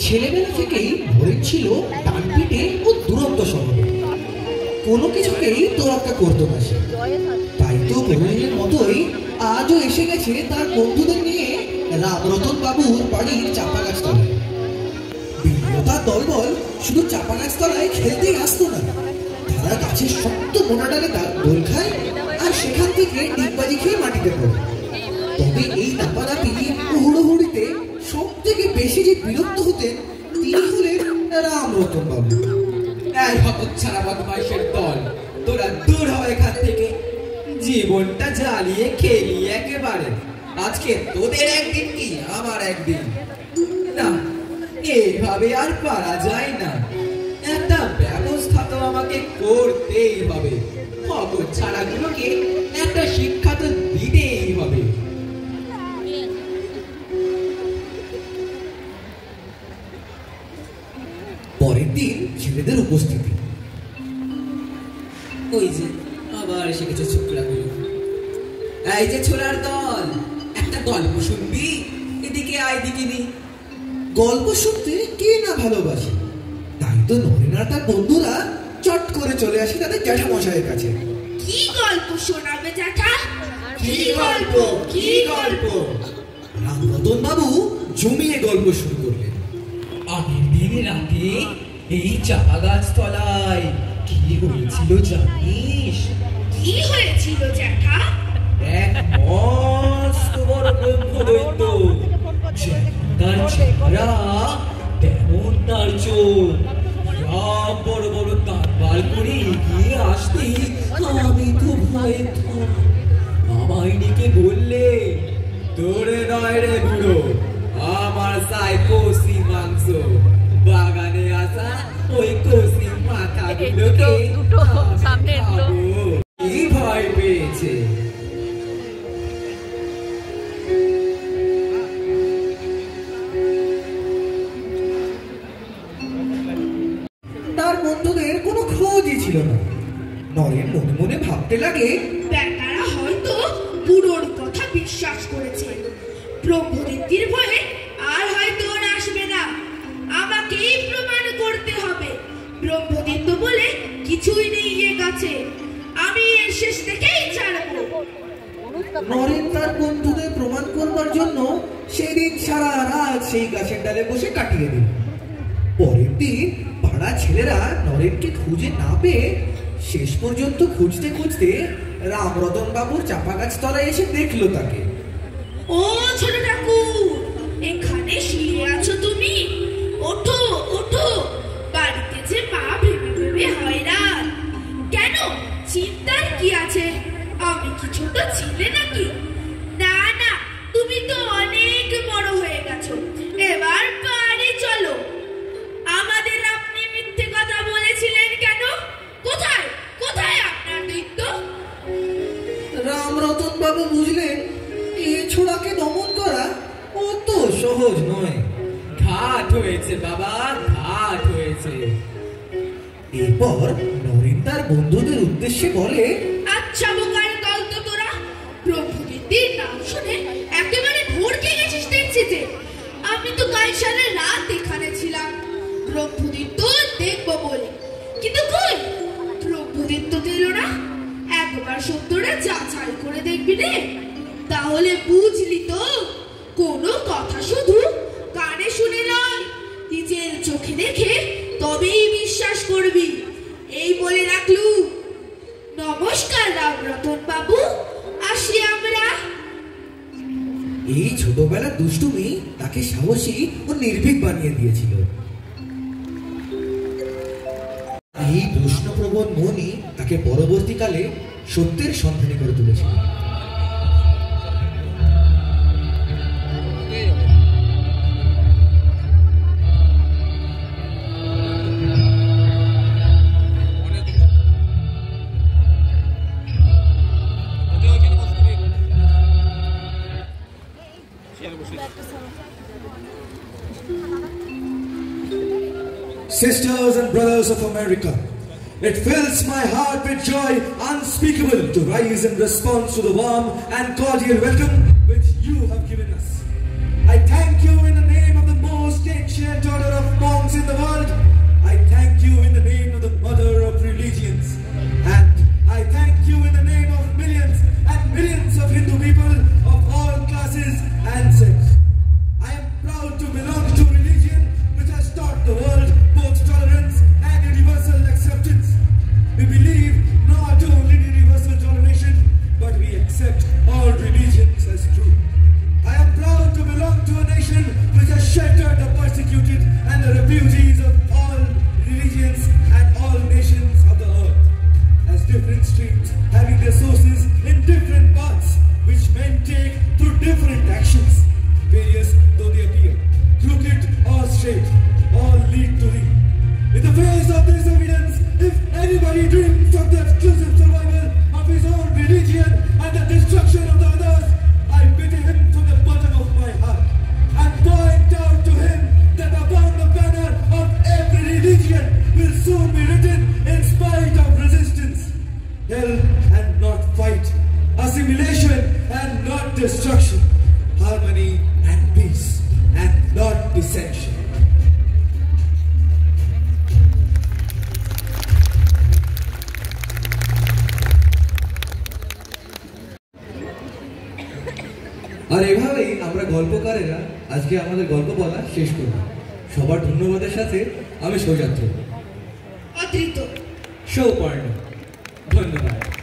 ছেলেবেলা থেকেই নরেন ছিল ডানপিটে ও দুরন্ত স্বভাবে। কোনো কিছুকেই তোয়াক্কা করতো না সে। তাই তো প্রতিদিনের মতোই আজও এসে গেছে তার বন্ধুদের নিয়ে রামরতন বাবুর বাড়ির চাপা গাছ তলায়। তার দলবল শুধু চাপা গাছ তলায় খেলতেই আসতো না, তারা গাছের শক্ত মোটা ডালে দোল খায় আর সেখান থেকে ডিগবাজি খেয়ে মাটিতে পড়ে। তবে এই দাপাদাপি ও হুড়োহুড়িতে সব থেকে বেশি যে বিরক্ত হতেন তিনি হলেন রামরতন বাবু। এই হতচ্ছাড়া বদমাইশের দল, তোরা দূর হয় এখান থেকে। জীবনটা জ্বালিয়ে খেলি একেবারে। আজকে তোদের একদিন কি আমার একদিন না, এইভাবে আর পারা যায় না। একটা ব্যবস্থা তো আমাকে করতেই হবে। হতচ্ছাড়াগুলোকে একটা শিক্ষা তো দিতেই হবে। পরের দিন ছেলেদের উপস্থিতি। ওই যে আবার এসে গেছে ছোকরাগুলো। এই যে ছোড়ার দল, একটা গল্প শুনবি? এদিকে আয় দিকিনি। গল্প শুনতে কে না ভালোবাসে? তাই তো নরেন আর তার বন্ধুরা চট করে চলে আসে তাদের জ্যাঠামশাইয়ের কাছে। কি গল্প শোনাবে জ্যাঠা? কি গল্প? কি গল্প? রামরতন বাবু জমিয়ে গল্প শুরু করলেন। আগের দিন রাতে এই চাপা গাছ তলায় কি হয়েছিল জানিস? কি হয়েছিল জ্যাঠা? এক মস্ত বড় ব্রহ্মদৈত্য, তার চেহারা তেমন তার চোখ। সব বড় বড় দাঁত বার করে এগিয়ে আসতে আমি তো ভয়ে আমায় ডেকে বললে, তোরে নয় রে বুড়ো, আমার চাই কষি মাংস। বাগানে আসা ওই কষি মাথা গুলোকে খাবো। কি ভয় পেয়েছে? তার বন্ধুদের কোনো খোঁজই ছিল না। নরেন মনে মনে ভাবতে লাগে, বেটারা হয়তো বুড়োর কথা বিশ্বাস করেছে। ব্রহ্মদৈত্যের ভয়ে আর হয়তো ওরা আসবে না। আমাকেই প্রমাণ করতে হবে ব্রহ্মদৈত্য বলে কিছুই নেই এ গাছে। আমি এর শেষ থেকেই ছাড়বো। নরেন তার বন্ধুদের প্রমাণ করবার জন্য সেদিন সারা রাত সেই গাছের ডালে বসে কাটিয়ে দিল। পরের দিন পাড়া ছেলেরা নরেনকে খুঁজে না পেয়ে শেষ পর্যন্ত খুঁজতে খুঁজতে রামরতন বাবুর চাপা গাছ তলায় এসে দেখলো তাকে। ও ছোট ঠাকুর, এখানে শুয়ে আছো তুমি? ওঠো ওঠো, বাড়িতে যে মা ভেবে ভেবে হয়রান। কেন, চিন্তার কি আছে? আমি কি ছোট ছিলে নাকি? না না, তুমি তো অনেক বড় হয়ে গেছো। এবার বাড়ি চলো। আমাদের আপনি মিথ্যে কথা বলেছিলেন কেন? কোথায় কোথায় আপনার দৈত্য? রামরতন বাবু বুঝলেন এ ছোড়াকে দমন করা অত সহজ নয়। ঘাট হয়েছে বাবা, ঘাট হয়েছে। এরপর নরেন তার বন্ধুদের উদ্দেশ্যে বলে, আচ্ছা বোকার দল তো তোরা, ব্রহ্মদৈত্যের নাম শুনে একেবারে ভড়কে গেছিস দেখছি যে। আমি তো কাল সারা রাত এখানে ছিলাম ব্রহ্মদৈত্য দেখবো বলে, কিন্তু কই ব্রহ্মদৈত্য দিল না। একবার সত্যটা যাচাই করে দেখবি রে, তাহলে বুঝলি তো কোনো কথা শুধু কানে শুনে নয়, নিজের চোখে দেখে তবেই বিশ্বাস করবি। এই বলে রাখলু। নমস্কার রামরতন বাবু, আসি আমরা। এই ছোটবেলার দুষ্টুমি তাকে সাহসী ও নির্ভীক বানিয়ে দিয়েছিল। এই প্রশ্নপ্রবণ মনই তাকে পরবর্তীকালে সত্যের সন্ধানী করে তুলেছিল। Sisters and brothers of America, it fills my heart with joy unspeakable to rise in response to the warm and cordial welcome which you have given us. I thank you in the name of the most ancient order of Hell and not fight. Assimilation and not destruction. Harmony and peace and not dissension. আর এভাবেই আমরা গল্পকারেরা আজকে আমাদের গল্প বলা শেষ করব। সবার ধন্যবাদের সাথে আমি সৌজাত্র, অতৃপ্ত, সৌপর্ণ, ধন্যবাদ।